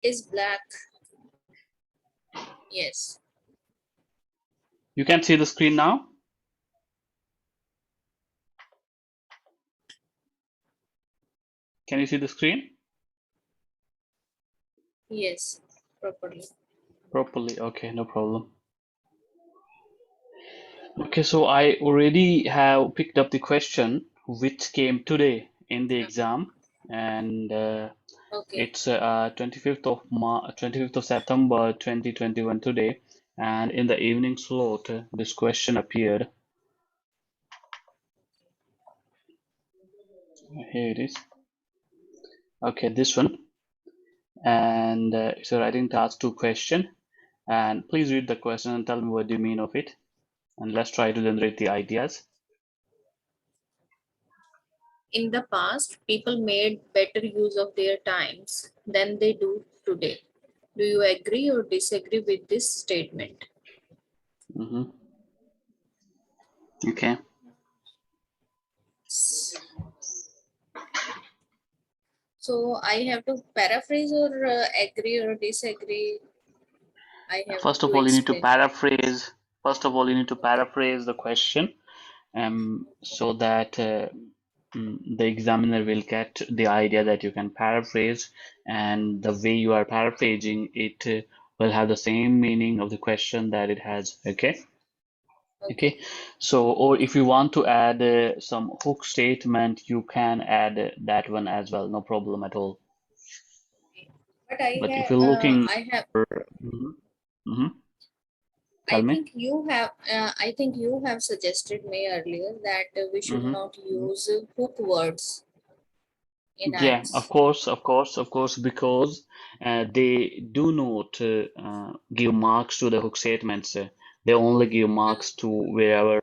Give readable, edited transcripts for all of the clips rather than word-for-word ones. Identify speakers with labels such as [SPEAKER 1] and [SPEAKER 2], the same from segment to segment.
[SPEAKER 1] is black. Yes.
[SPEAKER 2] You can see the screen now? Can you see the screen?
[SPEAKER 1] Yes. Properly.
[SPEAKER 2] Properly. Okay, no problem. Okay, so I already have picked up the question which came today in the exam, and
[SPEAKER 1] Okay.
[SPEAKER 2] it's 25th of September 2021 today, and in the evening slot, this question appeared. Here it is. Okay, this one, and it's a writing task 2 question, and please read the question and tell me what do you mean of it, and let's try to generate the ideas.
[SPEAKER 1] In the past, people made better use of their times than they do today. Do you agree or disagree with this statement?
[SPEAKER 2] Mm-hmm. Okay.
[SPEAKER 1] So I have to paraphrase or agree or disagree. I have
[SPEAKER 2] First of
[SPEAKER 1] to
[SPEAKER 2] all, you need to
[SPEAKER 1] explain.
[SPEAKER 2] paraphrase. First of all, you need to paraphrase the question, so that the examiner will get the idea that you can paraphrase, and the way you are paraphrasing it will have the same meaning of the question that it has. Okay.
[SPEAKER 1] Okay.
[SPEAKER 2] Okay. So, or if you want to add some hook statement, you can add that one as well. No problem at all.
[SPEAKER 1] But
[SPEAKER 2] But if you're looking,
[SPEAKER 1] I have,
[SPEAKER 2] Mhm, mhm, tell me.
[SPEAKER 1] I think you have suggested me earlier that we should
[SPEAKER 2] Hmm.
[SPEAKER 1] not use hook words in
[SPEAKER 2] Yeah,
[SPEAKER 1] IELTS.
[SPEAKER 2] of course, because they do not give marks to the hook statements. They only give marks to wherever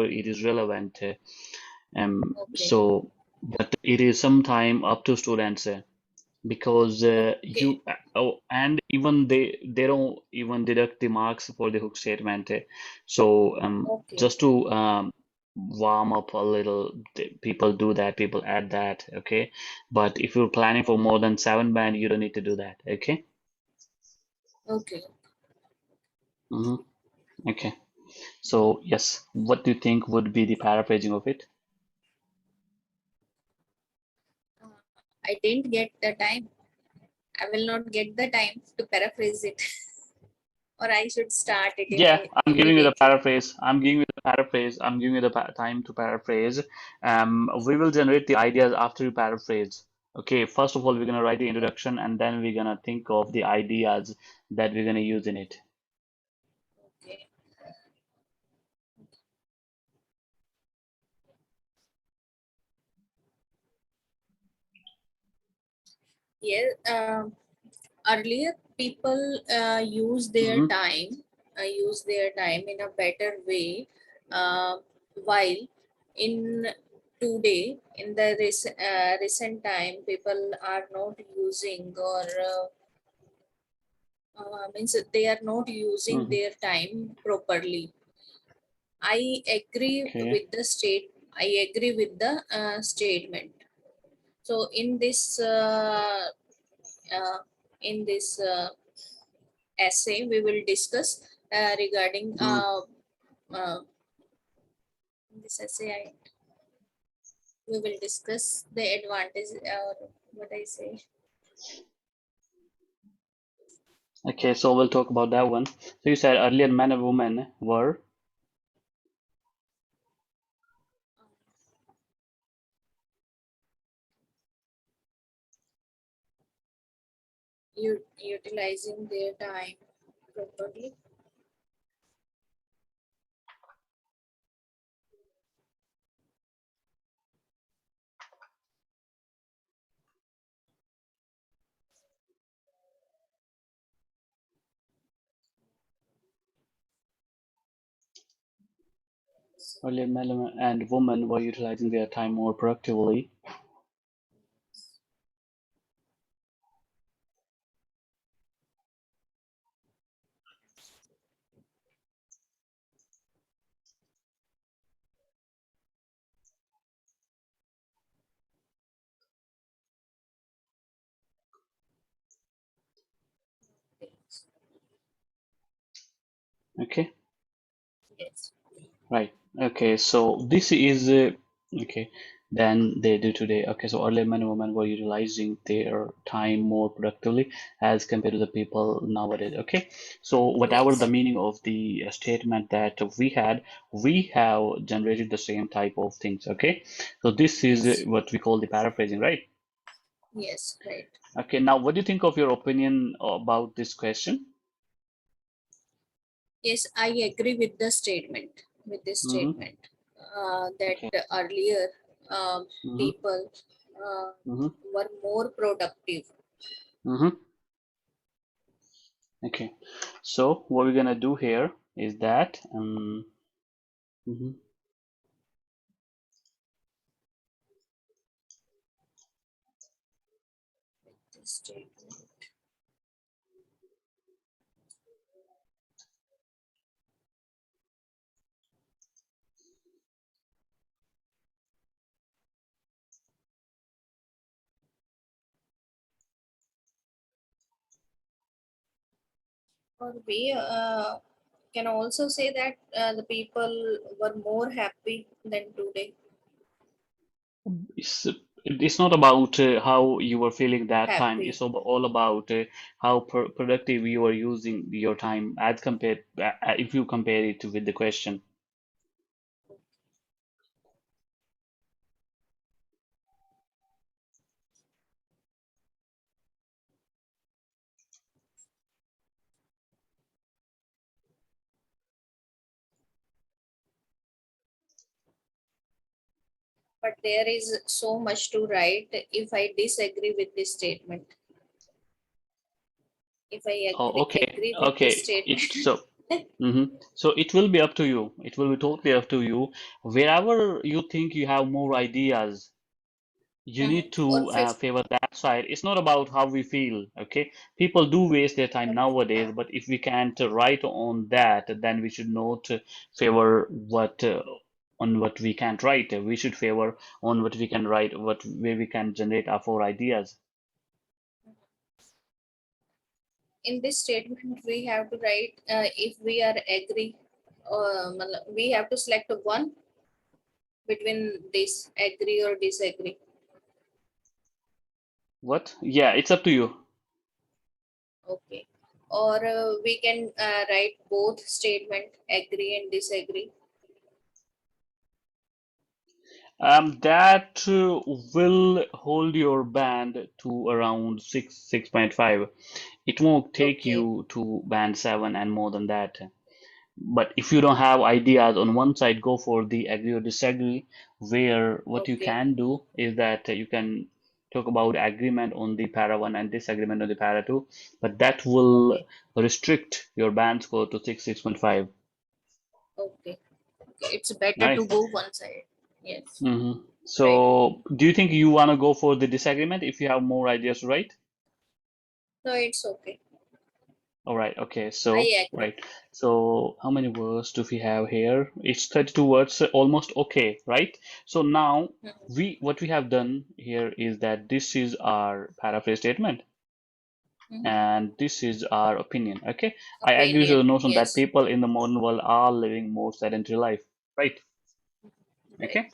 [SPEAKER 2] it is relevant.
[SPEAKER 1] Okay.
[SPEAKER 2] So, but it is sometime up to students, because
[SPEAKER 1] Okay.
[SPEAKER 2] oh, and even they don't even deduct the marks for the hook statement. So
[SPEAKER 1] Okay.
[SPEAKER 2] just to warm up a little, people do that, people add that, okay? But if you're planning for more than 7 band, you don't need to do that, okay?
[SPEAKER 1] Okay.
[SPEAKER 2] Hmm. Okay. So yes, what do you think would be the paraphrasing of it?
[SPEAKER 1] Uh, I didn't get the time. I will not get the time to paraphrase it, or I should start it
[SPEAKER 2] Yeah, I'm giving you the
[SPEAKER 1] immediately.
[SPEAKER 2] paraphrase. I'm giving you the paraphrase. I'm giving you the time to paraphrase. We will generate the ideas after you paraphrase. Okay, first of all, we're gonna write the introduction, and then we're gonna think of the ideas that we're gonna use in it.
[SPEAKER 1] Okay. Yes. Earlier, people
[SPEAKER 2] Mm-hmm.
[SPEAKER 1] use their time in a better way, while in in the recent time, people are not using or means they are not using
[SPEAKER 2] Mm-hmm.
[SPEAKER 1] their time properly. I agree
[SPEAKER 2] Okay.
[SPEAKER 1] with the statement. So uh, in this essay, we will discuss regarding
[SPEAKER 2] Mm.
[SPEAKER 1] uh, this essay. We will discuss the advantage, or what I say.
[SPEAKER 2] Okay, so we'll talk about that one. So you said earlier men and women were.
[SPEAKER 1] Utilizing their time properly.
[SPEAKER 2] Earlier men and women were utilizing their time more productively. Okay.
[SPEAKER 1] Yes.
[SPEAKER 2] Right. Okay. So this is okay. Then they do today. Okay. So earlier men and women were utilizing their time more productively as compared to the people nowadays. Okay. So whatever the
[SPEAKER 1] Yes.
[SPEAKER 2] meaning of the statement that we had, we have generated the same type of things. Okay. So this is
[SPEAKER 1] Yes.
[SPEAKER 2] what we call the paraphrasing, right?
[SPEAKER 1] Yes. Right.
[SPEAKER 2] Okay. Now, what do you think of your opinion about this question?
[SPEAKER 1] Yes, I agree with the statement, with this
[SPEAKER 2] Mm-hmm.
[SPEAKER 1] statement, that
[SPEAKER 2] Okay.
[SPEAKER 1] earlier
[SPEAKER 2] Mm-hmm.
[SPEAKER 1] people uh,
[SPEAKER 2] Mm-hmm.
[SPEAKER 1] were more productive.
[SPEAKER 2] Mm-hmm. Okay. So what we're gonna do here is that mhm.
[SPEAKER 1] This statement. Or we can also say that the people were more happy than today.
[SPEAKER 2] it's it's not about how you were feeling that time.
[SPEAKER 1] Happy.
[SPEAKER 2] It's all about how productive you are using your time as compared if you compare it with the question.
[SPEAKER 1] But there is so much to write if I disagree with this statement. If I
[SPEAKER 2] Oh, okay,
[SPEAKER 1] agree with this
[SPEAKER 2] okay.
[SPEAKER 1] statement.
[SPEAKER 2] So it will be up to you. It will be totally up to you. Wherever you think you have more ideas, you need
[SPEAKER 1] Or
[SPEAKER 2] to
[SPEAKER 1] 50.
[SPEAKER 2] favor that side. It's not about how we feel, okay? People do waste their time
[SPEAKER 1] Okay.
[SPEAKER 2] nowadays, but if we can't write on that, then we should not favor what on what we can't write. We should favor on what we can write, what where we can generate our four ideas.
[SPEAKER 1] In this statement we have to write if we are agree, we have to select one between this agree or disagree.
[SPEAKER 2] What? Yeah, it's up to you.
[SPEAKER 1] Okay. Or we can write both statement agree and disagree.
[SPEAKER 2] That will hold your band to around 6.5. It won't take
[SPEAKER 1] Okay.
[SPEAKER 2] you to band 7 and more than that. But if you don't have ideas on one side, go for the agree or disagree, where what you
[SPEAKER 1] Okay.
[SPEAKER 2] can do is that you can talk about agreement on the para 1 and disagreement on the para 2, but that will
[SPEAKER 1] Okay.
[SPEAKER 2] restrict your band score to 6.5.
[SPEAKER 1] Okay. Okay, it's better to
[SPEAKER 2] Right.
[SPEAKER 1] go one side. Yes. Right.
[SPEAKER 2] So, do you think you want to go for the disagreement if you have more ideas, right?
[SPEAKER 1] No, it's okay.
[SPEAKER 2] All right, okay,
[SPEAKER 1] I
[SPEAKER 2] so,
[SPEAKER 1] agree.
[SPEAKER 2] right. So, how many words do we have here? It's 32 words, almost okay, right? So now,
[SPEAKER 1] Mhm.
[SPEAKER 2] what we have done here is that this is our paraphrase statement,
[SPEAKER 1] Mhm.
[SPEAKER 2] and this is our opinion, okay? I agree to the
[SPEAKER 1] Opinion.
[SPEAKER 2] notion that
[SPEAKER 1] Yes.
[SPEAKER 2] people in the modern world are living more sedentary life, right?
[SPEAKER 1] Right.
[SPEAKER 2] Okay?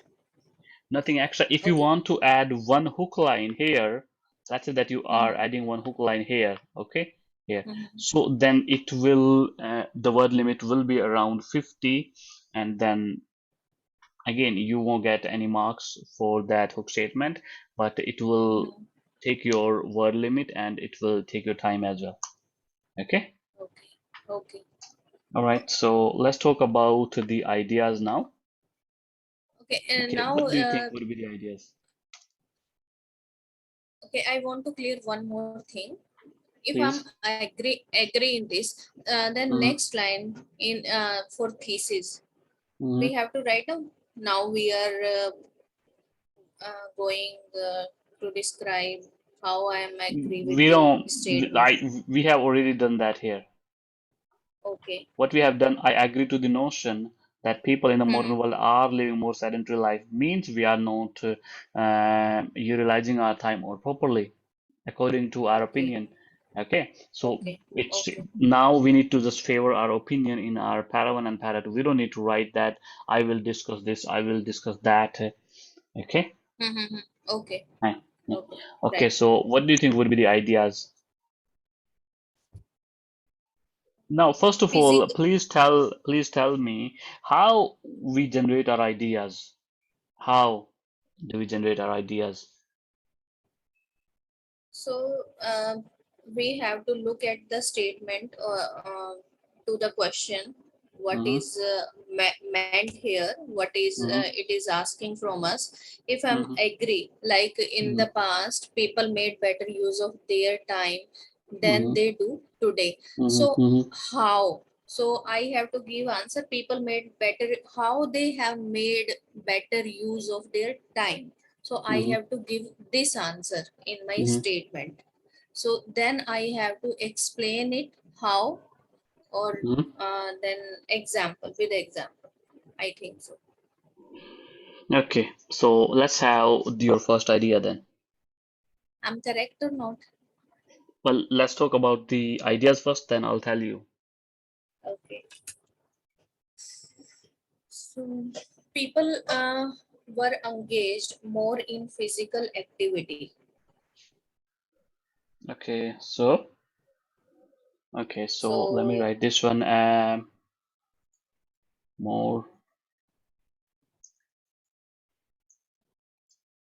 [SPEAKER 2] Nothing extra. If you
[SPEAKER 1] Okay.
[SPEAKER 2] want to add one hook line here, let's say that you are
[SPEAKER 1] Mhm.
[SPEAKER 2] adding one hook line here, okay, here.
[SPEAKER 1] Mhm.
[SPEAKER 2] So then it will, the word limit will be around 50, and then again, you won't get any marks for that hook statement, but it will
[SPEAKER 1] Mhm.
[SPEAKER 2] take your word limit and it will take your time as well. Okay.
[SPEAKER 1] Okay. Okay.
[SPEAKER 2] All right. So let's talk about the ideas now.
[SPEAKER 1] Okay. And
[SPEAKER 2] Okay.
[SPEAKER 1] now,
[SPEAKER 2] What do you think would be the ideas?
[SPEAKER 1] okay, I want to clear one more thing. If I'm
[SPEAKER 2] Please.
[SPEAKER 1] agree in this, then
[SPEAKER 2] Mm-hmm.
[SPEAKER 1] next line in for thesis we
[SPEAKER 2] Mm-hmm.
[SPEAKER 1] have to write down. Now we are going to describe how I am agree with
[SPEAKER 2] We
[SPEAKER 1] the
[SPEAKER 2] don't,
[SPEAKER 1] statement.
[SPEAKER 2] we have already done that here.
[SPEAKER 1] Okay.
[SPEAKER 2] What we have done, I agree to the notion that people in the
[SPEAKER 1] Hmm.
[SPEAKER 2] modern world are living more sedentary life means we are not utilizing our time more properly, according to our
[SPEAKER 1] Okay.
[SPEAKER 2] opinion. Okay, so
[SPEAKER 1] Okay.
[SPEAKER 2] it's
[SPEAKER 1] Okay.
[SPEAKER 2] now we need to just favor our opinion in our para 1 and para 2. We don't need to write that I will discuss this, I will discuss that. Okay.
[SPEAKER 1] Mm-hmm. Okay.
[SPEAKER 2] Fine. Yeah.
[SPEAKER 1] Okay.
[SPEAKER 2] Okay,
[SPEAKER 1] Right.
[SPEAKER 2] so what do you think would be the ideas? Now, first of all,
[SPEAKER 1] Physical.
[SPEAKER 2] please tell me how we generate our ideas. How do we generate our ideas?
[SPEAKER 1] So we have to look at the statement to the question. What
[SPEAKER 2] Mm-hmm,
[SPEAKER 1] is meant here? What is
[SPEAKER 2] mm-hmm,
[SPEAKER 1] it is asking from us? If I'm
[SPEAKER 2] mm-hmm,
[SPEAKER 1] agree, like in
[SPEAKER 2] mm-hmm,
[SPEAKER 1] the past, people made better use of their time than
[SPEAKER 2] mm-hmm,
[SPEAKER 1] they do today.
[SPEAKER 2] mm-hmm,
[SPEAKER 1] So
[SPEAKER 2] mm-hmm,
[SPEAKER 1] how? So I have to give answer. People made better. How they have made better use of their time, so I
[SPEAKER 2] mm-hmm,
[SPEAKER 1] have to give this answer in my
[SPEAKER 2] mm-hmm.
[SPEAKER 1] statement. So then I have to explain it how, or
[SPEAKER 2] Mm-hmm.
[SPEAKER 1] then example with example. I think so.
[SPEAKER 2] Okay, so let's have your first idea then.
[SPEAKER 1] I'm correct or not?
[SPEAKER 2] Well, let's talk about the ideas first, then I'll tell you.
[SPEAKER 1] Okay. So people were engaged more in physical activity.
[SPEAKER 2] Okay, so let me
[SPEAKER 1] So
[SPEAKER 2] write this one. More.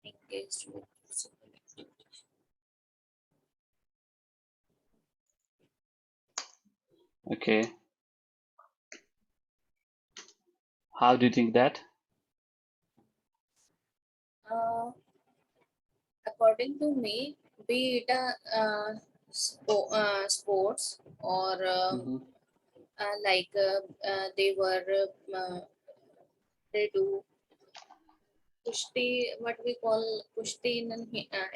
[SPEAKER 1] engaged with physical activity.
[SPEAKER 2] Okay, how do you think that?
[SPEAKER 1] Uh, According to me, be it a sports or
[SPEAKER 2] Mm-hmm,
[SPEAKER 1] they were they do kushti, what we call kushti in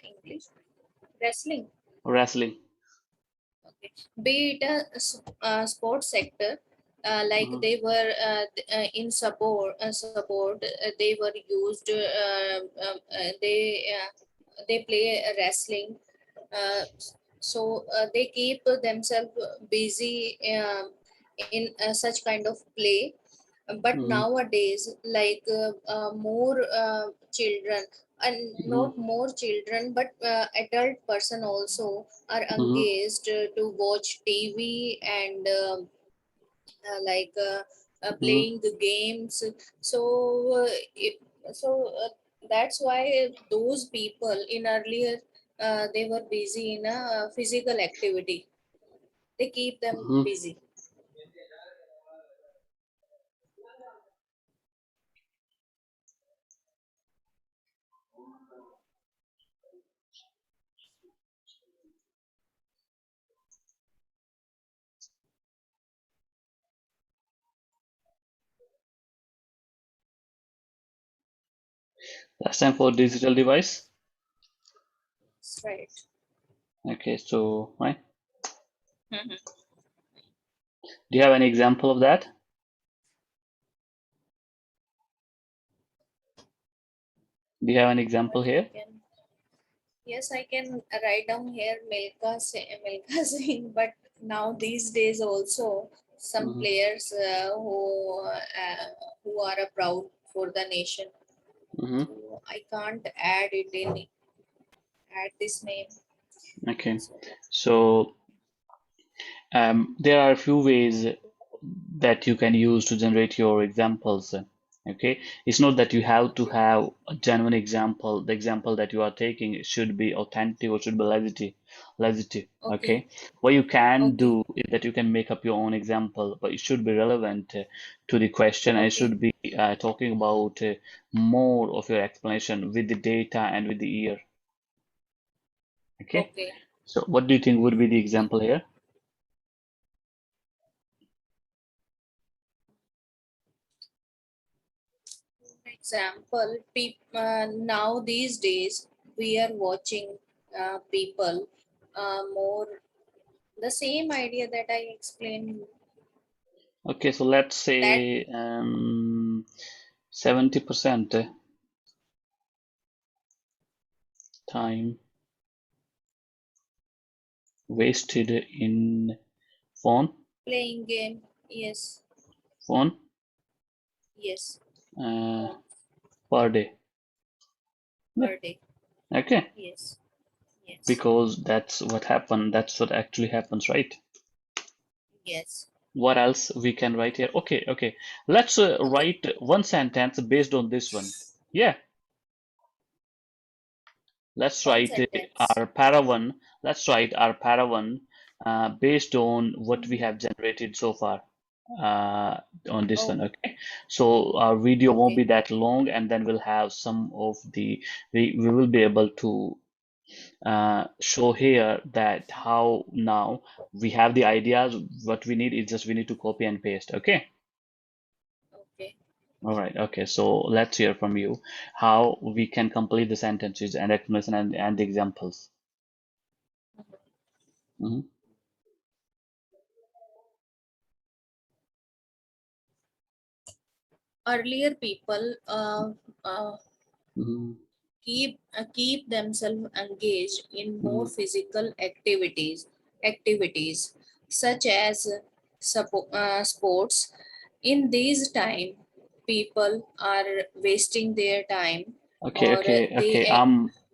[SPEAKER 1] English, wrestling.
[SPEAKER 2] wrestling.
[SPEAKER 1] Okay. Be it a sports sector, like
[SPEAKER 2] Mm-hmm,
[SPEAKER 1] they were in support, they were used. They play wrestling. Uh, so they keep themselves busy in such kind of play. But
[SPEAKER 2] mm-hmm,
[SPEAKER 1] nowadays, like more children, and
[SPEAKER 2] mm-hmm,
[SPEAKER 1] not more children, but adult person also are
[SPEAKER 2] mm-hmm,
[SPEAKER 1] engaged to watch TV and
[SPEAKER 2] mm-hmm,
[SPEAKER 1] playing the games. So it, so that's why those people in earlier, they were busy in a physical activity. They keep them
[SPEAKER 2] mm-hmm.
[SPEAKER 1] busy.
[SPEAKER 2] Last time for digital device.
[SPEAKER 1] That's right.
[SPEAKER 2] Okay, so right.
[SPEAKER 1] Mhm.
[SPEAKER 2] Do you have any example of that? Do you have an
[SPEAKER 1] But
[SPEAKER 2] example
[SPEAKER 1] I
[SPEAKER 2] here?
[SPEAKER 1] can, yes, I can write down here Milka Singh, but now these days also some
[SPEAKER 2] Mm-hmm,
[SPEAKER 1] players who are proud for the nation.
[SPEAKER 2] mm-hmm.
[SPEAKER 1] So I can't add it in, add this name.
[SPEAKER 2] Okay,
[SPEAKER 1] So
[SPEAKER 2] so there are a few ways that you can use to generate your examples. Okay, it's not that you have to
[SPEAKER 1] okay,
[SPEAKER 2] have a genuine example. The example that you are taking should be authentic or should be legit.
[SPEAKER 1] okay,
[SPEAKER 2] Okay, what you can
[SPEAKER 1] okay,
[SPEAKER 2] do is that you can make up your own example, but it should be relevant to the question, and it
[SPEAKER 1] okay,
[SPEAKER 2] should be talking about more of your explanation with the data and with the year. Okay,
[SPEAKER 1] okay.
[SPEAKER 2] so what do you think would be the
[SPEAKER 1] Okay.
[SPEAKER 2] example here?
[SPEAKER 1] For example, now these days we are watching people more the same idea that I explained,
[SPEAKER 2] Okay, so let's
[SPEAKER 1] that
[SPEAKER 2] say 70% time Wasted in phone.
[SPEAKER 1] Playing game. Yes.
[SPEAKER 2] Phone.
[SPEAKER 1] Yes.
[SPEAKER 2] Uh,
[SPEAKER 1] On
[SPEAKER 2] per day. Yeah.
[SPEAKER 1] per day.
[SPEAKER 2] Okay.
[SPEAKER 1] Yes. Yes.
[SPEAKER 2] Because that's what happened. That's what actually happens, right?
[SPEAKER 1] Yes.
[SPEAKER 2] What else we can write here? Okay. Okay. Let's
[SPEAKER 1] Okay.
[SPEAKER 2] write one sentence based on this one. Yeah. Let's
[SPEAKER 1] One
[SPEAKER 2] write
[SPEAKER 1] sentence.
[SPEAKER 2] our para one. Let's write our para one based on what we
[SPEAKER 1] Mhm.
[SPEAKER 2] have generated so far on this
[SPEAKER 1] Oh,
[SPEAKER 2] one. Okay, so our video won't
[SPEAKER 1] okay.
[SPEAKER 2] be that long, and then we'll have some of the we will be able to show here that how now we have the ideas. What we need is just we need to copy and paste. Okay.
[SPEAKER 1] Okay.
[SPEAKER 2] All right. Okay. So let's hear from you how we can complete the sentences and explanation and the examples. Mhm.
[SPEAKER 1] Earlier people
[SPEAKER 2] Mhm.
[SPEAKER 1] keep themselves engaged in more
[SPEAKER 2] Mhm.
[SPEAKER 1] physical activities such as sports. In these time, people are wasting their time,
[SPEAKER 2] Okay,
[SPEAKER 1] or
[SPEAKER 2] okay,
[SPEAKER 1] they
[SPEAKER 2] okay.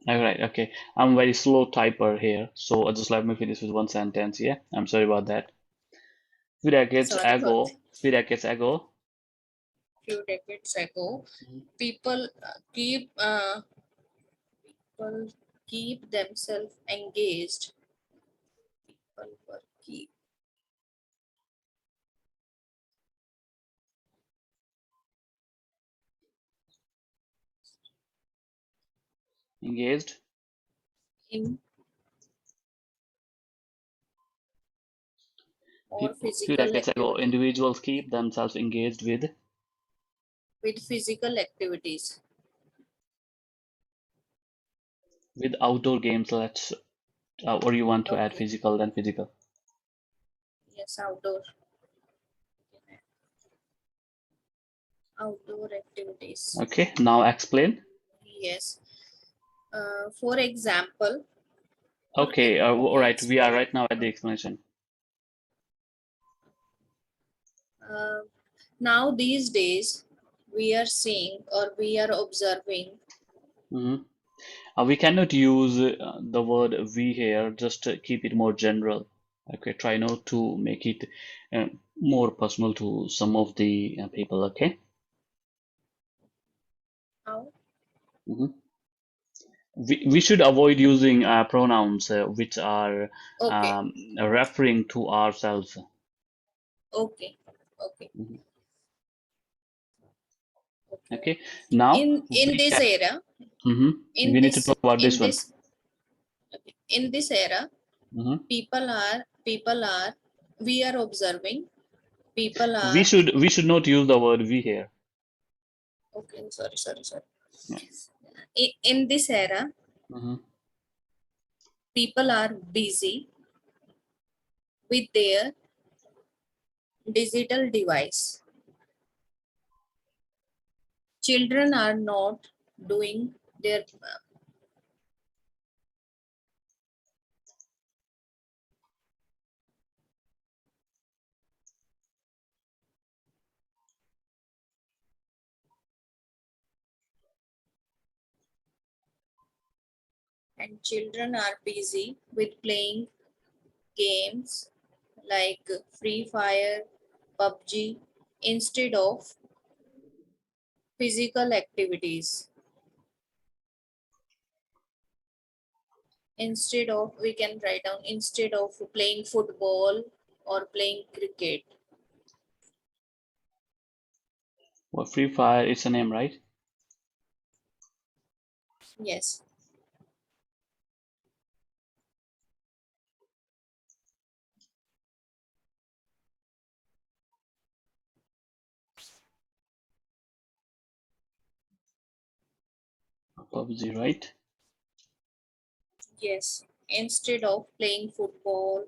[SPEAKER 2] All right, okay. I'm very slow typer here, so just let me finish with one sentence. Yeah, I'm sorry about that. Few decades
[SPEAKER 1] sorry for
[SPEAKER 2] ago, few decades ago.
[SPEAKER 1] few decades ago,
[SPEAKER 2] Mhm.
[SPEAKER 1] people people keep themselves engaged. People were keep
[SPEAKER 2] Engaged.
[SPEAKER 1] in more
[SPEAKER 2] Few
[SPEAKER 1] physical
[SPEAKER 2] decades ago,
[SPEAKER 1] activity
[SPEAKER 2] individuals keep themselves engaged
[SPEAKER 1] with physical activities.
[SPEAKER 2] with outdoor games. Let's, or you want to add
[SPEAKER 1] Okay.
[SPEAKER 2] physical then physical.
[SPEAKER 1] Yes, outdoor activities.
[SPEAKER 2] Okay, now explain.
[SPEAKER 1] Yes. For example,
[SPEAKER 2] Okay, all
[SPEAKER 1] okay,
[SPEAKER 2] right. We are
[SPEAKER 1] explain.
[SPEAKER 2] right now at the explanation.
[SPEAKER 1] Uh, Now these days, we are seeing or we are observing.
[SPEAKER 2] Mhm. We cannot use the word we here, just keep it more general. Okay, try not to make it more personal to some of the people. Okay.
[SPEAKER 1] How?
[SPEAKER 2] hmm we should avoid using pronouns which are
[SPEAKER 1] Okay.
[SPEAKER 2] um, referring to ourselves.
[SPEAKER 1] Okay. Okay.
[SPEAKER 2] Mhm.
[SPEAKER 1] Okay.
[SPEAKER 2] Okay, now
[SPEAKER 1] In
[SPEAKER 2] we
[SPEAKER 1] this
[SPEAKER 2] can,
[SPEAKER 1] era,
[SPEAKER 2] we need to talk about
[SPEAKER 1] in
[SPEAKER 2] this one.
[SPEAKER 1] this okay, in this era,
[SPEAKER 2] hmm
[SPEAKER 1] people are we are observing people
[SPEAKER 2] We
[SPEAKER 1] are
[SPEAKER 2] should not use the word we here.
[SPEAKER 1] okay. Sorry.
[SPEAKER 2] Yeah.
[SPEAKER 1] In this era,
[SPEAKER 2] hmm
[SPEAKER 1] people are busy with their digital device. Children are not doing their and children are busy with playing games like Free Fire, PUBG instead of physical activities. Instead of, we can write down, instead of playing football or playing cricket.
[SPEAKER 2] Well, Free Fire is a name, right?
[SPEAKER 1] Yes.
[SPEAKER 2] PUBG, right?
[SPEAKER 1] Yes, instead of playing football,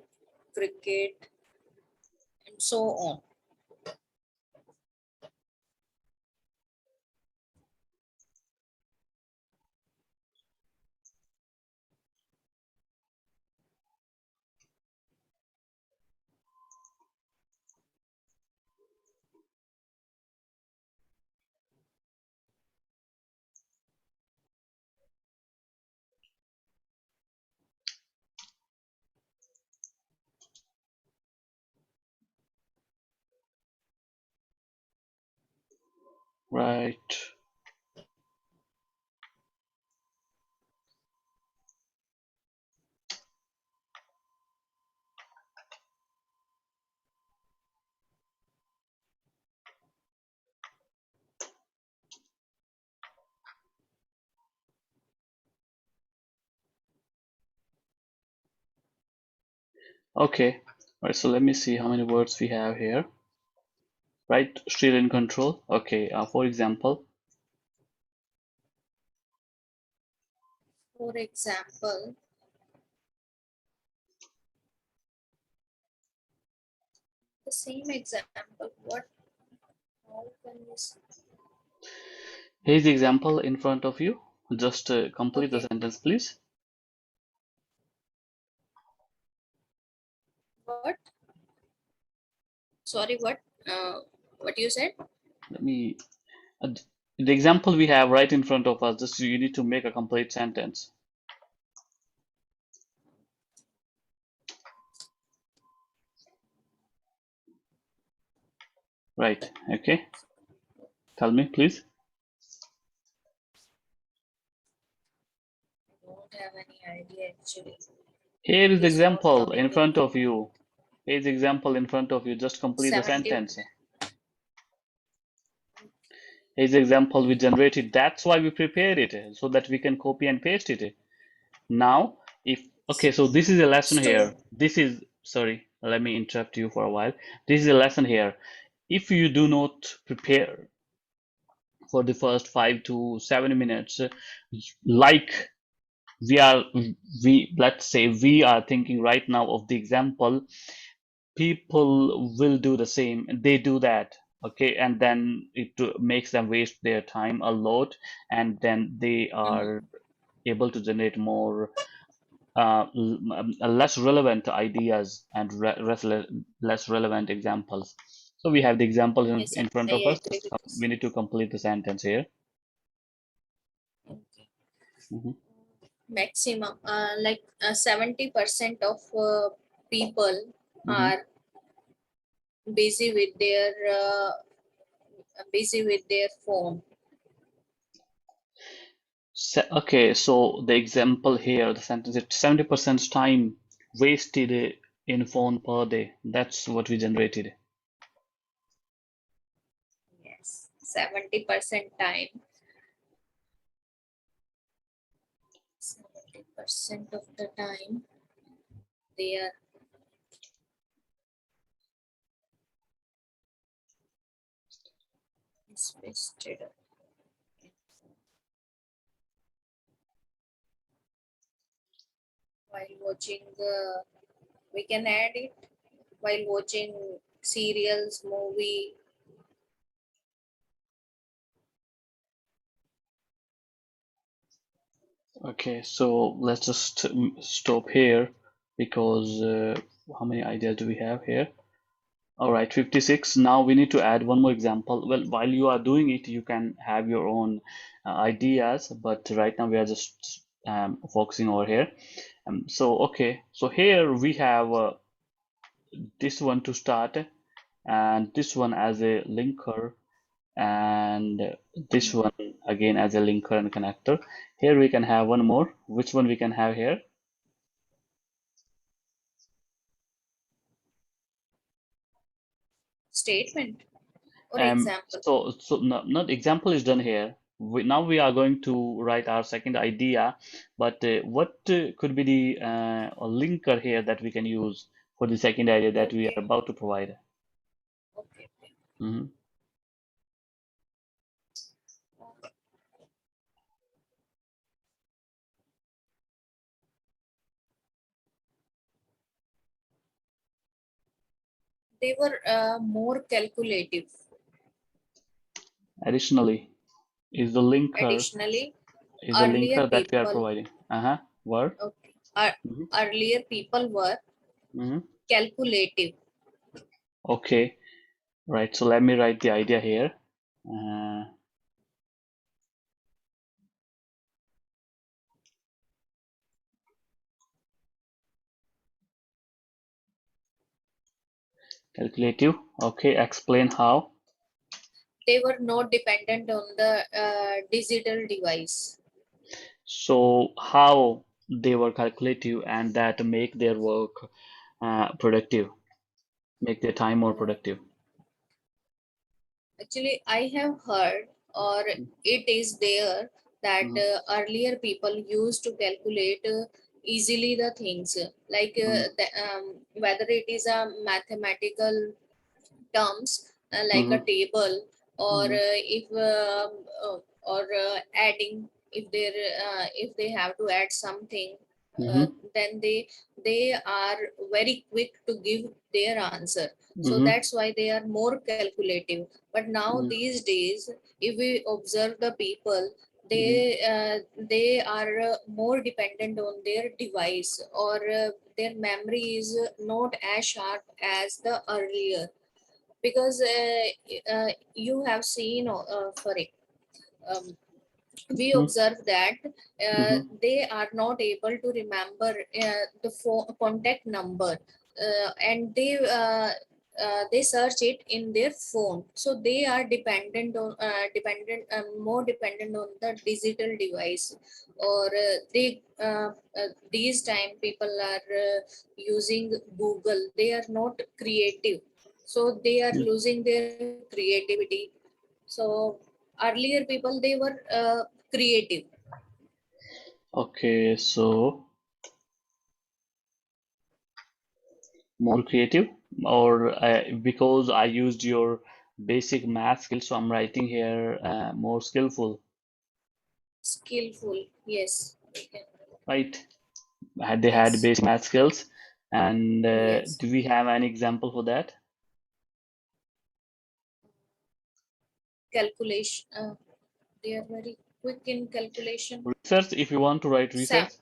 [SPEAKER 1] cricket, and so on.
[SPEAKER 2] Right. Okay. All right. So let me see how many words we have here. Right. Still in control. Okay. For example.
[SPEAKER 1] For example, the same example. What? How can we?
[SPEAKER 2] Here's the example in front of you. Just complete the
[SPEAKER 1] Okay.
[SPEAKER 2] sentence, please.
[SPEAKER 1] What? Sorry. What? What you said?
[SPEAKER 2] Let me. Uh, the example we have right in front of us. Just you need to make a complete sentence. Right. Okay. Tell me, please.
[SPEAKER 1] I don't have any idea actually.
[SPEAKER 2] Here
[SPEAKER 1] It
[SPEAKER 2] is the
[SPEAKER 1] is not
[SPEAKER 2] example
[SPEAKER 1] coming
[SPEAKER 2] in
[SPEAKER 1] with
[SPEAKER 2] front
[SPEAKER 1] me.
[SPEAKER 2] of you. Here is the example in front of you. Just complete the
[SPEAKER 1] 70.
[SPEAKER 2] sentence. Here's the example we generated. That's why we prepared it, so that we can copy and paste it. Now, if okay, so this is a lesson here.
[SPEAKER 1] So.
[SPEAKER 2] This is, sorry, let me interrupt you for a while. This is a lesson here. If you do not prepare for the first 5 to 7 minutes, like we are, we let's say we are thinking right now of the example, people will do the same. They do that, okay, and then it makes them waste their time a lot, and then they are
[SPEAKER 1] Mhm.
[SPEAKER 2] able to generate more less relevant ideas and less relevant examples. So we have the examples
[SPEAKER 1] Yes,
[SPEAKER 2] in front
[SPEAKER 1] I
[SPEAKER 2] of us.
[SPEAKER 1] agree with
[SPEAKER 2] We
[SPEAKER 1] this.
[SPEAKER 2] need to complete the sentence here.
[SPEAKER 1] Okay.
[SPEAKER 2] Mhm,
[SPEAKER 1] Maximum, 70% of people
[SPEAKER 2] mhm.
[SPEAKER 1] are busy with their phone.
[SPEAKER 2] Okay, so the example here, the sentence is 70% time wasted in phone per day. That's what we generated.
[SPEAKER 1] Yes, 70% time. 70% of the time they are is wasted in phone while watching. We can add it while watching serials, movie.
[SPEAKER 2] Okay, so let's just stop here because how many ideas do we have here? All right, 56. Now we need to add one more example. Well, while you are doing it, you can have your own ideas, but right now we are just focusing over here. So, okay, so here we have this one to start, and this one as a linker, and this
[SPEAKER 1] Mhm.
[SPEAKER 2] one again as a linker and connector. Here we can have one more. Which one we can have here?
[SPEAKER 1] Statement or example.
[SPEAKER 2] So not example is done here. Now we are going to write our second idea, but what could be the linker here that we can use for the second idea that we are
[SPEAKER 1] Okay.
[SPEAKER 2] about to provide?
[SPEAKER 1] Okay. Okay.
[SPEAKER 2] Mhm.
[SPEAKER 1] They were more calculative.
[SPEAKER 2] Additionally, is the linker
[SPEAKER 1] Additionally,
[SPEAKER 2] is the
[SPEAKER 1] earlier
[SPEAKER 2] linker that we are
[SPEAKER 1] people,
[SPEAKER 2] providing. Uh-huh. Word.
[SPEAKER 1] okay,
[SPEAKER 2] Mhm.
[SPEAKER 1] earlier people were
[SPEAKER 2] Mhm.
[SPEAKER 1] calculative.
[SPEAKER 2] Okay. Right. So let me write the idea here. Uh, calculative. Okay. Explain how.
[SPEAKER 1] They were not dependent on the digital device.
[SPEAKER 2] So how they were calculative and that make their work productive, make their time more
[SPEAKER 1] Uh,
[SPEAKER 2] productive.
[SPEAKER 1] Actually, I have heard, or it is there, that
[SPEAKER 2] Mm-hmm.
[SPEAKER 1] earlier people used to calculate easily the things, like whether it is a mathematical terms, like a
[SPEAKER 2] Mm-hmm.
[SPEAKER 1] table, or
[SPEAKER 2] Mm-hmm.
[SPEAKER 1] if or adding, if they have to add something, uh,
[SPEAKER 2] Mm-hmm.
[SPEAKER 1] then they are very quick to give their answer. So
[SPEAKER 2] Mm-hmm.
[SPEAKER 1] that's why they are more calculative. But now
[SPEAKER 2] Mm-hmm.
[SPEAKER 1] these days, if we observe the people,
[SPEAKER 2] Mm-hmm.
[SPEAKER 1] they are more dependent on their device, or their memory is not as sharp as the earlier. Because you have seen, sorry, um, we
[SPEAKER 2] Mm-hmm.
[SPEAKER 1] observe that
[SPEAKER 2] Mm-hmm.
[SPEAKER 1] they are not able to remember the contact number, and they search it in their phone. So they are more dependent on the digital device. Or these time people are using Google. They are not creative, so they are losing their creativity. So earlier people, they were creative.
[SPEAKER 2] Okay, so more creative, or because I used your basic math skills, so I'm writing here more skillful,
[SPEAKER 1] Skillful, yes, we can.
[SPEAKER 2] right? Had they had
[SPEAKER 1] Yes,
[SPEAKER 2] basic math skills, and
[SPEAKER 1] yes.
[SPEAKER 2] do we have an example for that?
[SPEAKER 1] Calculation, they are very quick in calculation.
[SPEAKER 2] Research, if you want to write
[SPEAKER 1] Sam,
[SPEAKER 2] research,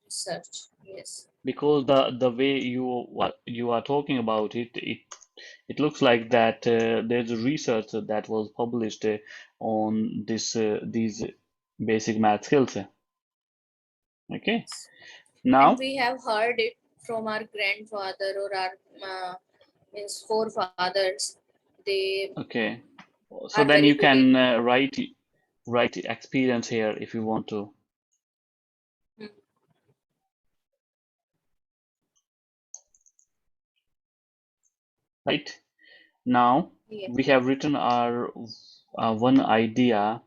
[SPEAKER 1] research, yes.
[SPEAKER 2] because the way what you are talking about it, it looks like that there's a research that was published on these basic math skills. Okay,
[SPEAKER 1] And
[SPEAKER 2] now,
[SPEAKER 1] we have heard it from our grandfather, or our means forefathers. They
[SPEAKER 2] okay, so
[SPEAKER 1] are
[SPEAKER 2] then
[SPEAKER 1] very
[SPEAKER 2] you
[SPEAKER 1] good in.
[SPEAKER 2] can write experience here if you want to,
[SPEAKER 1] Hmm,
[SPEAKER 2] right? Now
[SPEAKER 1] yeah.
[SPEAKER 2] we have written our one idea,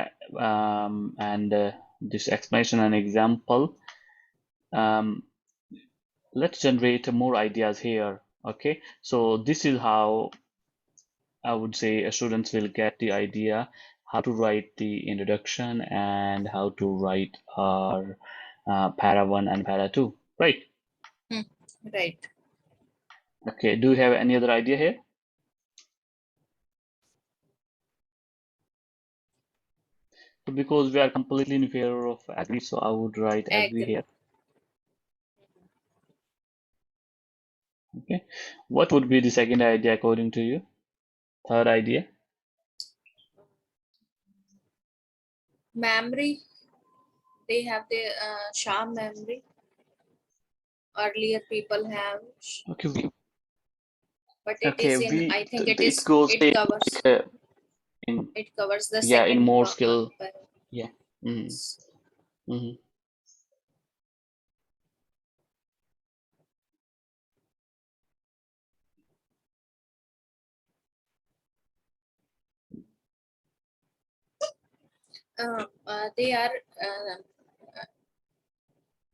[SPEAKER 2] and this explanation and example. Um, let's generate more ideas here. Okay, so this is how I would say students will get the idea how to write the introduction and how to write our para 1 and para 2, right?
[SPEAKER 1] Hmm, right.
[SPEAKER 2] Okay, do you have any other idea here? So because we are completely in favor of agree, so I would write agree
[SPEAKER 1] Agree.
[SPEAKER 2] here. Okay, what would be the second idea according to you? Third idea?
[SPEAKER 1] Memory, they have the sharp memory. Earlier people have,
[SPEAKER 2] Okay,
[SPEAKER 1] but it
[SPEAKER 2] okay,
[SPEAKER 1] is in, I think it
[SPEAKER 2] it
[SPEAKER 1] is,
[SPEAKER 2] goes
[SPEAKER 1] it covers,
[SPEAKER 2] in,
[SPEAKER 1] it covers the
[SPEAKER 2] yeah, in
[SPEAKER 1] second
[SPEAKER 2] more skill.
[SPEAKER 1] paragraph.
[SPEAKER 2] Yeah. Mm-hmm. Mm-hmm.
[SPEAKER 1] They are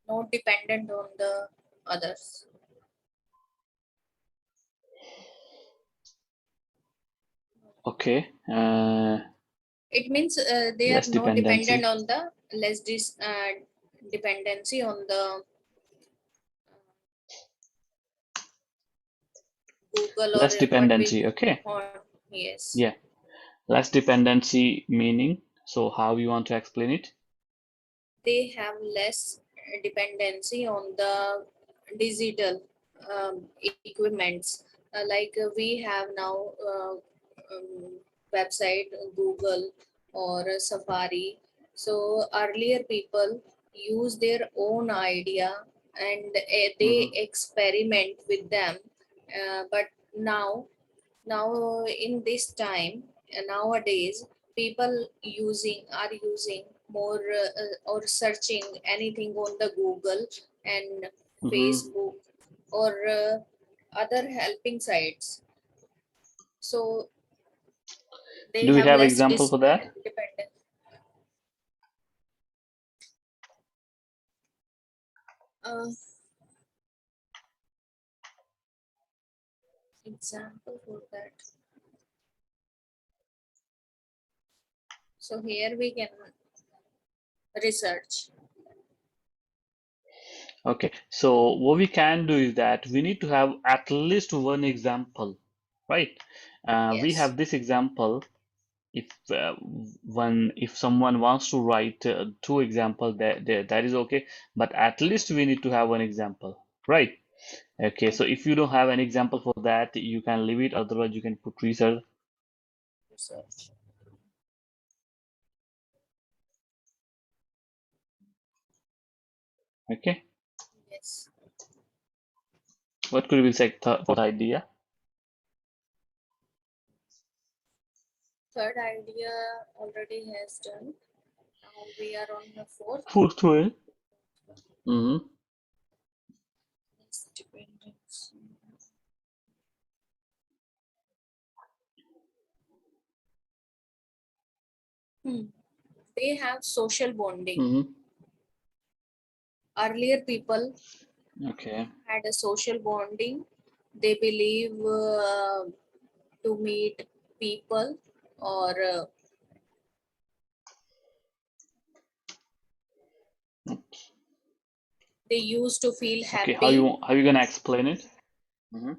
[SPEAKER 1] not dependent on the others.
[SPEAKER 2] Okay,
[SPEAKER 1] It means they are
[SPEAKER 2] less
[SPEAKER 1] not dependent
[SPEAKER 2] dependency.
[SPEAKER 1] on the dependency on the Google, or
[SPEAKER 2] Less
[SPEAKER 1] what we
[SPEAKER 2] dependency. Okay.
[SPEAKER 1] want. Yes,
[SPEAKER 2] Yeah. Less dependency meaning. So how you want to explain it?
[SPEAKER 1] they have less dependency on the digital equipments. Like we have now website Google or Safari. So earlier people use their own idea, and they
[SPEAKER 2] Mm-hmm.
[SPEAKER 1] experiment with them. But now Now in this time, nowadays people are using more or searching anything on the Google and
[SPEAKER 2] Hmm.
[SPEAKER 1] Facebook or other helping sites, so they
[SPEAKER 2] Do we
[SPEAKER 1] have
[SPEAKER 2] have
[SPEAKER 1] less
[SPEAKER 2] example for that?
[SPEAKER 1] dependence. uh, Example for that, so here we can research.
[SPEAKER 2] Okay, so what we can do is that we need to have at least one example, right? We
[SPEAKER 1] Yes,
[SPEAKER 2] have this example. If if someone wants to write two examples, that is okay. But at least we need to have one example, right? Okay, so if you don't have an example for that, you can leave it. Otherwise, you can put research.
[SPEAKER 1] research.
[SPEAKER 2] Okay,
[SPEAKER 1] Yes,
[SPEAKER 2] what could be the fourth idea?
[SPEAKER 1] third idea already has done. Now we are on the fourth.
[SPEAKER 2] Fourth one. Mm-hmm.
[SPEAKER 1] Yes, dependence. Hmm. They have social bonding.
[SPEAKER 2] Mm-hmm.
[SPEAKER 1] Earlier, people
[SPEAKER 2] Okay.
[SPEAKER 1] had a social bonding. They believe to meet people, or they used to feel
[SPEAKER 2] Okay,
[SPEAKER 1] happy.
[SPEAKER 2] how you gonna explain it? Mm-hmm.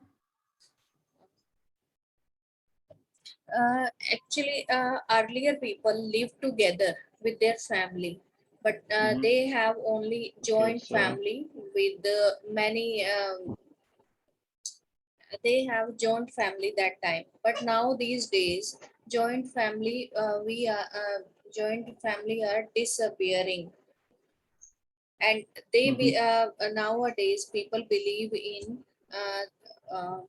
[SPEAKER 1] Actually, earlier people lived together with their family, but
[SPEAKER 2] Mm-hmm.
[SPEAKER 1] they have only
[SPEAKER 2] Okay,
[SPEAKER 1] joint
[SPEAKER 2] so
[SPEAKER 1] family with many. They have joint family that time, but now these days joint family we are joint family are disappearing, and
[SPEAKER 2] mm-hmm.
[SPEAKER 1] nowadays people believe in uh, uh,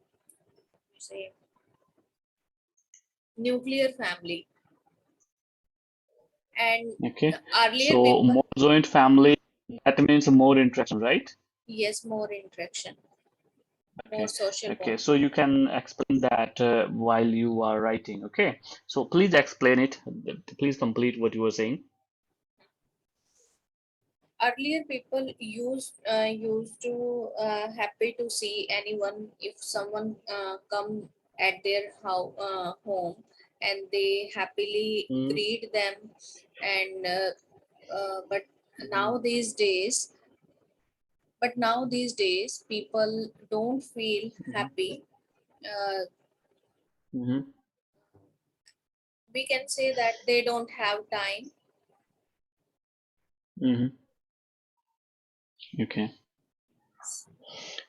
[SPEAKER 1] say nuclear family, and
[SPEAKER 2] Okay,
[SPEAKER 1] earlier
[SPEAKER 2] so
[SPEAKER 1] people.
[SPEAKER 2] more joint family, that means more interaction, right?
[SPEAKER 1] Yes, more interaction, more
[SPEAKER 2] Okay,
[SPEAKER 1] social
[SPEAKER 2] okay.
[SPEAKER 1] bond.
[SPEAKER 2] So you can explain that while you are writing. Okay, so please explain it. Please complete what you were saying.
[SPEAKER 1] Earlier people used to happy to see anyone if someone come at their home, and they happily
[SPEAKER 2] Mm-hmm.
[SPEAKER 1] greet them, and but now
[SPEAKER 2] Mm-hmm.
[SPEAKER 1] these days people don't feel happy. uh,
[SPEAKER 2] Mm-hmm.
[SPEAKER 1] we can say that they don't have time.
[SPEAKER 2] Mm-hmm. Okay,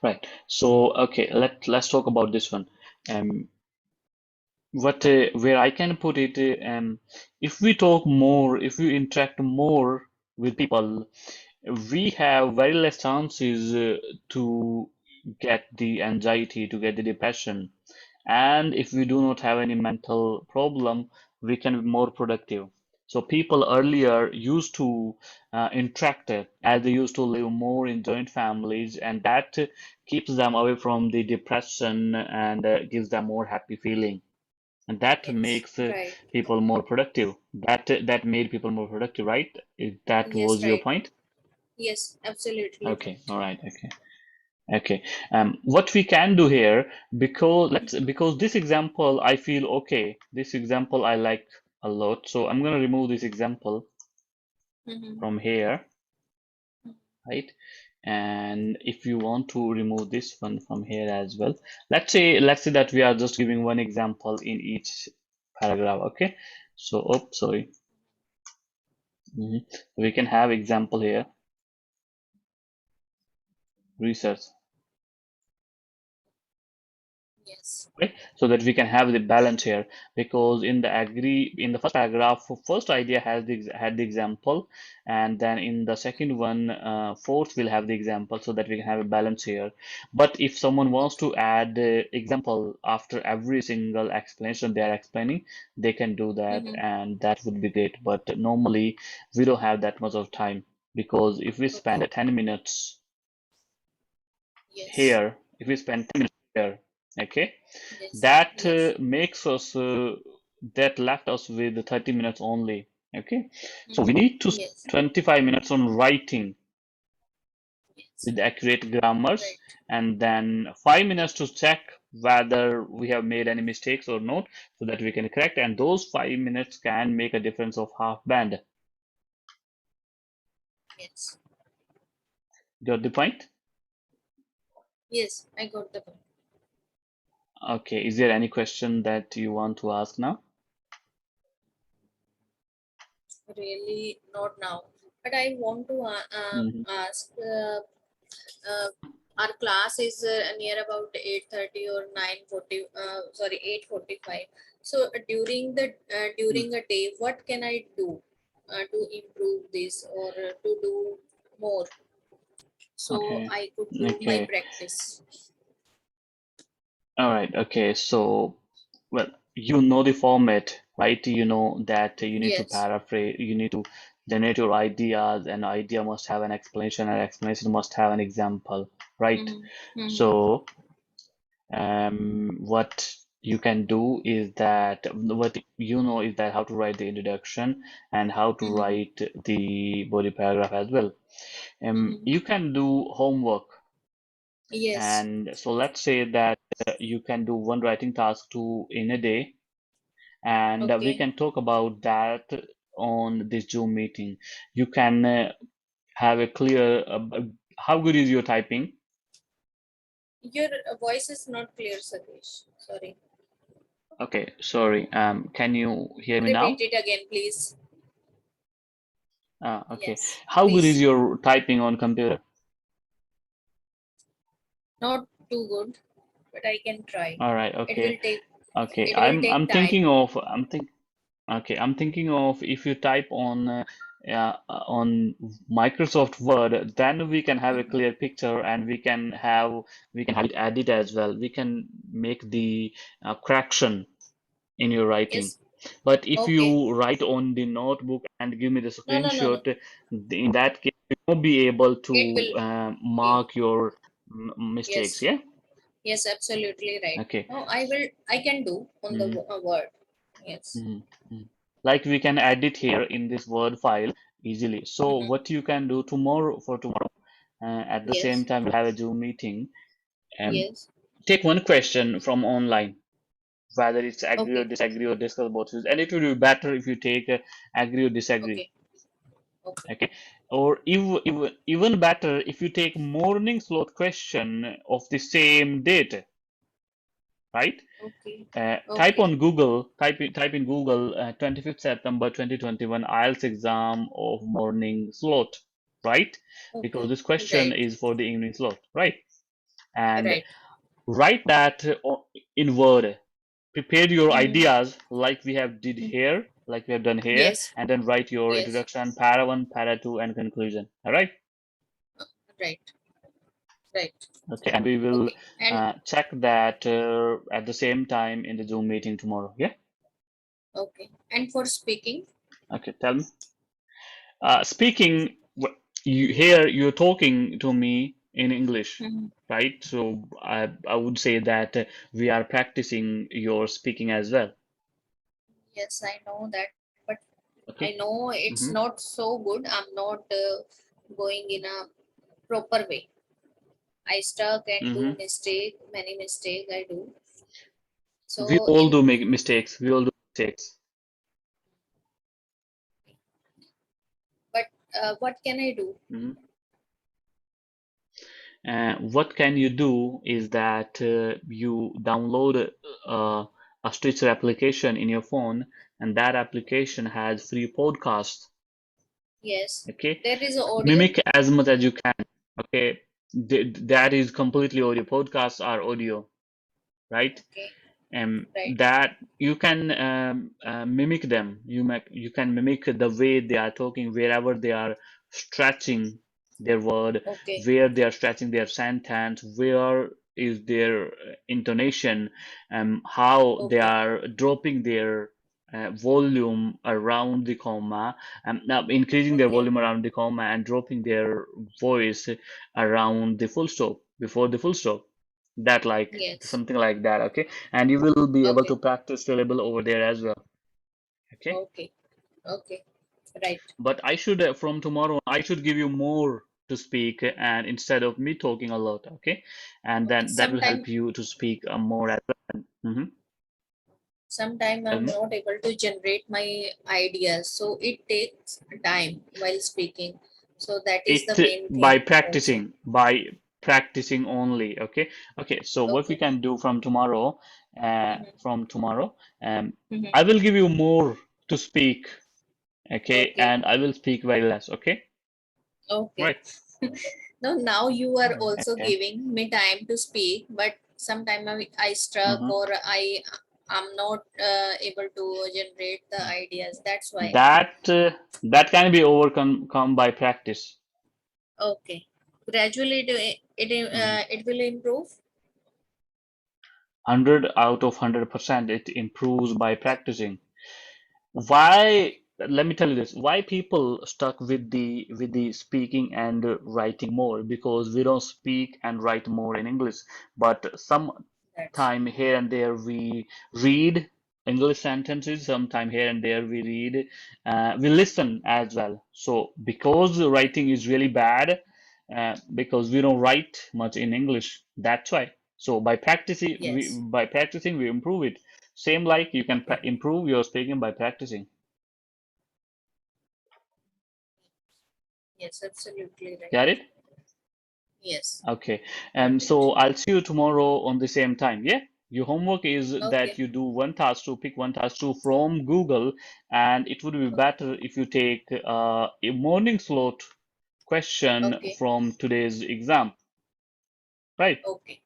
[SPEAKER 2] right. So okay, let's talk about this one. Um, what where I can put it, if we talk more, if we interact more with people, we have very less chances to get the anxiety, to get the depression. And if we do not have any mental problem, we can be more productive. So people earlier used to interact as they used to live more in joint families, and that keeps them away from the depression and gives them more happy feeling. And that
[SPEAKER 1] Yes,
[SPEAKER 2] makes
[SPEAKER 1] right.
[SPEAKER 2] people more productive. That made people more productive, right? That
[SPEAKER 1] Yes,
[SPEAKER 2] was your
[SPEAKER 1] right.
[SPEAKER 2] point?
[SPEAKER 1] Yes, absolutely
[SPEAKER 2] Okay,
[SPEAKER 1] right.
[SPEAKER 2] all right, okay. Okay. What we can do here, because this example I feel okay, this example I like a lot, so I'm gonna remove this example
[SPEAKER 1] Mhm.
[SPEAKER 2] from here, right? And if you want to remove this one from here as well, let's say that we are just giving one example in each paragraph, okay? So, oh, sorry. We can have example here, research.
[SPEAKER 1] Yes.
[SPEAKER 2] right? So that we can have the balance here, because in the first paragraph, first idea had the example, and then in the second one, fourth will have the example, so that we can have a balance here. But if someone wants
[SPEAKER 1] Okay.
[SPEAKER 2] to add example after every single explanation they are explaining, they can do that,
[SPEAKER 1] Mm-hmm.
[SPEAKER 2] and that would be great. But normally we don't have that much of time, because if we spend
[SPEAKER 1] Okay.
[SPEAKER 2] 10 minutes
[SPEAKER 1] Yes.
[SPEAKER 2] here, if we spend 10 minutes here, okay,
[SPEAKER 1] Yes.
[SPEAKER 2] that
[SPEAKER 1] Yes.
[SPEAKER 2] makes us that left us with 30 minutes only. Okay, so we
[SPEAKER 1] Mm-hmm.
[SPEAKER 2] need to spend
[SPEAKER 1] Yes.
[SPEAKER 2] 25 minutes on writing
[SPEAKER 1] Yes.
[SPEAKER 2] with accurate grammars,
[SPEAKER 1] Right.
[SPEAKER 2] and then 5 minutes to check whether we have made any mistakes or not, so that we can correct, and those 5 minutes can make a difference of half band.
[SPEAKER 1] Yes.
[SPEAKER 2] Got the point?
[SPEAKER 1] Yes. I got the point.
[SPEAKER 2] Okay, is there any question that you want to ask now?
[SPEAKER 1] Really, not now. But I want to
[SPEAKER 2] Hmm.
[SPEAKER 1] ask. Uh, our class is near about 8:30 or 9:40. Sorry, 8:45. So during a day, what can I do to improve this or to do more so
[SPEAKER 2] Okay,
[SPEAKER 1] I could do my
[SPEAKER 2] okay.
[SPEAKER 1] practice?
[SPEAKER 2] All right, okay. So, well, you know the format, right? You know that you need to
[SPEAKER 1] Yes.
[SPEAKER 2] paraphrase, you need to generate your ideas, and idea must have an explanation, and explanation must have an example, right?
[SPEAKER 1] Mm-hmm. Mm-hmm.
[SPEAKER 2] So, what you can do is that what you know is that how to write the introduction and how to
[SPEAKER 1] Mm-hmm.
[SPEAKER 2] write the body paragraph as well.
[SPEAKER 1] Mm-hmm.
[SPEAKER 2] You can do homework.
[SPEAKER 1] Yes.
[SPEAKER 2] And so let's say that you can do one writing task two in a day, and we
[SPEAKER 1] Okay.
[SPEAKER 2] can talk about that on this Zoom meeting. You can have a clear, how good is your typing?
[SPEAKER 1] Your voice is not clear, Satish. Sorry.
[SPEAKER 2] Okay, sorry. Can you hear me
[SPEAKER 1] Repeat
[SPEAKER 2] now?
[SPEAKER 1] it again, please.
[SPEAKER 2] Okay.
[SPEAKER 1] Yes.
[SPEAKER 2] How good is
[SPEAKER 1] Please.
[SPEAKER 2] your typing on computer?
[SPEAKER 1] Not too good, but I can try.
[SPEAKER 2] All right.
[SPEAKER 1] It
[SPEAKER 2] Okay.
[SPEAKER 1] will take
[SPEAKER 2] Okay.
[SPEAKER 1] it will take
[SPEAKER 2] I'm
[SPEAKER 1] time.
[SPEAKER 2] thinking of Okay, I'm thinking of if you type on Microsoft Word, then we can have a
[SPEAKER 1] Mhm.
[SPEAKER 2] clear picture, and we can have it added as well. We can make the correction in your writing.
[SPEAKER 1] Yes.
[SPEAKER 2] But if
[SPEAKER 1] Okay.
[SPEAKER 2] you write on the notebook and give me the
[SPEAKER 1] No, no, no, no.
[SPEAKER 2] screenshot, in that case, you won't be able
[SPEAKER 1] It
[SPEAKER 2] to
[SPEAKER 1] will. Yeah.
[SPEAKER 2] mark your mistakes.
[SPEAKER 1] Yes.
[SPEAKER 2] Yeah.
[SPEAKER 1] Yes, absolutely right.
[SPEAKER 2] Okay.
[SPEAKER 1] No, I will. I can do on the
[SPEAKER 2] Mm-hmm.
[SPEAKER 1] word. Yes.
[SPEAKER 2] Mhm, mhm. Like we can add it here in this Word file easily. So
[SPEAKER 1] Mm-hmm.
[SPEAKER 2] what you can do tomorrow, at the same
[SPEAKER 1] Yes.
[SPEAKER 2] time we'll have a Zoom meeting, and
[SPEAKER 1] Yes.
[SPEAKER 2] take one question from online, whether it's agree or
[SPEAKER 1] Okay.
[SPEAKER 2] disagree or discuss both views. And it will be better if you take agree or disagree.
[SPEAKER 1] Okay. Okay.
[SPEAKER 2] Okay, or even better if you take morning slot question of the same date, right?
[SPEAKER 1] Okay.
[SPEAKER 2] Type
[SPEAKER 1] Okay.
[SPEAKER 2] on Google, type in Google 25th September 2021 IELTS exam of morning slot, right? Because
[SPEAKER 1] Okay.
[SPEAKER 2] this question
[SPEAKER 1] Right.
[SPEAKER 2] is for the evening slot, right? And
[SPEAKER 1] Right.
[SPEAKER 2] write that in Word. Prepare your
[SPEAKER 1] Mm-hmm.
[SPEAKER 2] ideas like we have did here, like we have done here,
[SPEAKER 1] Yes.
[SPEAKER 2] and then write your
[SPEAKER 1] Yes.
[SPEAKER 2] introduction, para one, para two, and conclusion. All right?
[SPEAKER 1] Right. Right.
[SPEAKER 2] Okay, and we will
[SPEAKER 1] Okay. And
[SPEAKER 2] check that at the same time in the Zoom meeting tomorrow. Yeah?
[SPEAKER 1] okay. And for speaking.
[SPEAKER 2] Okay, tell me. Speaking, you here you're talking to me in English,
[SPEAKER 1] Mm-hmm.
[SPEAKER 2] right? So I would say that we are practicing your speaking as well.
[SPEAKER 1] Yes, I know that, but I
[SPEAKER 2] Okay.
[SPEAKER 1] know it's
[SPEAKER 2] Mm-hmm.
[SPEAKER 1] not so good. I'm not going in a proper way. I stuck and do
[SPEAKER 2] Mm-hmm.
[SPEAKER 1] mistake, many mistake I do.
[SPEAKER 2] We
[SPEAKER 1] So
[SPEAKER 2] all
[SPEAKER 1] in
[SPEAKER 2] do make mistakes. We all do mistakes.
[SPEAKER 1] but what can I do?
[SPEAKER 2] Mm-hmm. What can you do is that you download a Stitcher application in your phone, and that application has free podcasts.
[SPEAKER 1] Yes,
[SPEAKER 2] Okay,
[SPEAKER 1] there is audio.
[SPEAKER 2] mimic as much as you can. Okay, that is completely audio. Podcasts are audio. right?
[SPEAKER 1] Okay. Right.
[SPEAKER 2] That you can mimic them. You can mimic the way they are talking, wherever they are stretching their word,
[SPEAKER 1] Okay.
[SPEAKER 2] where they are stretching their sentence, where is their intonation, how they
[SPEAKER 1] Okay.
[SPEAKER 2] are dropping their volume around the comma, now increasing their
[SPEAKER 1] Okay.
[SPEAKER 2] volume around the comma and dropping their voice around the full stop, before the full stop, that like
[SPEAKER 1] Yes.
[SPEAKER 2] something like that. Okay, and you will be able to
[SPEAKER 1] Okay.
[SPEAKER 2] practice syllable over there as well. Okay,
[SPEAKER 1] Okay. Okay. Right.
[SPEAKER 2] but I should from tomorrow I should give you more to speak, and instead of me talking a lot. Okay, and
[SPEAKER 1] Okay.
[SPEAKER 2] then that will help you to speak more as well.
[SPEAKER 1] Sometime
[SPEAKER 2] Tell
[SPEAKER 1] I'm
[SPEAKER 2] me.
[SPEAKER 1] not able to generate my ideas, so it takes time while speaking. So that is the
[SPEAKER 2] It
[SPEAKER 1] main thing also.
[SPEAKER 2] by practicing only. Okay, okay, so what we
[SPEAKER 1] Okay.
[SPEAKER 2] can do
[SPEAKER 1] Mm-hmm.
[SPEAKER 2] from tomorrow,
[SPEAKER 1] Mm-hmm.
[SPEAKER 2] I will give you more to speak. Okay,
[SPEAKER 1] Okay.
[SPEAKER 2] and I will speak very less. Okay,
[SPEAKER 1] Okay.
[SPEAKER 2] right.
[SPEAKER 1] No, now you are also
[SPEAKER 2] Okay.
[SPEAKER 1] giving me time to speak, but sometime I struck,
[SPEAKER 2] hmm
[SPEAKER 1] or I'm not able to generate the ideas. That's why.
[SPEAKER 2] That that can be overcome come by practice.
[SPEAKER 1] Okay. Gradually,
[SPEAKER 2] Mhm.
[SPEAKER 1] it will improve.
[SPEAKER 2] 100 out of 100%, it improves by practicing. Why, let me tell you this, why people stuck with the speaking and writing more? Because we don't speak and write more in English, but some
[SPEAKER 1] That's
[SPEAKER 2] time here and there we read English sentences, sometime here and there we read, we listen as well. So because the writing is really bad, because we don't write much in English, that's why. So
[SPEAKER 1] yes.
[SPEAKER 2] by practicing we improve it. Same like you can
[SPEAKER 1] Okay.
[SPEAKER 2] improve your speaking by practicing.
[SPEAKER 1] Yes, absolutely right.
[SPEAKER 2] Got it?
[SPEAKER 1] Yes,
[SPEAKER 2] Okay.
[SPEAKER 1] got it.
[SPEAKER 2] So I'll see you tomorrow on the same time. Yeah. Your homework is that
[SPEAKER 1] Okay.
[SPEAKER 2] you do one task to pick one task to from Google, and it would be
[SPEAKER 1] Okay.
[SPEAKER 2] better if you take a morning slot question
[SPEAKER 1] Okay.
[SPEAKER 2] from today's exam, right?
[SPEAKER 1] Okay.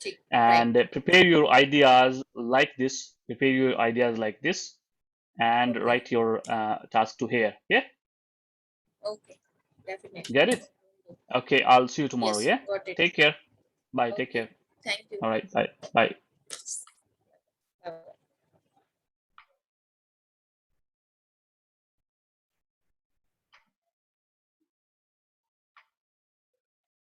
[SPEAKER 1] Right.
[SPEAKER 2] And prepare your ideas like this. Prepare your ideas like this, and
[SPEAKER 1] Okay.
[SPEAKER 2] write your task to here. Yeah.
[SPEAKER 1] Okay. Definitely.
[SPEAKER 2] Get it? Okay. I'll see you tomorrow.
[SPEAKER 1] Yes,
[SPEAKER 2] Yeah.
[SPEAKER 1] got it.
[SPEAKER 2] Take care. Bye. Take
[SPEAKER 1] Okay.
[SPEAKER 2] care.
[SPEAKER 1] Thank you.
[SPEAKER 2] All right. Bye. Bye.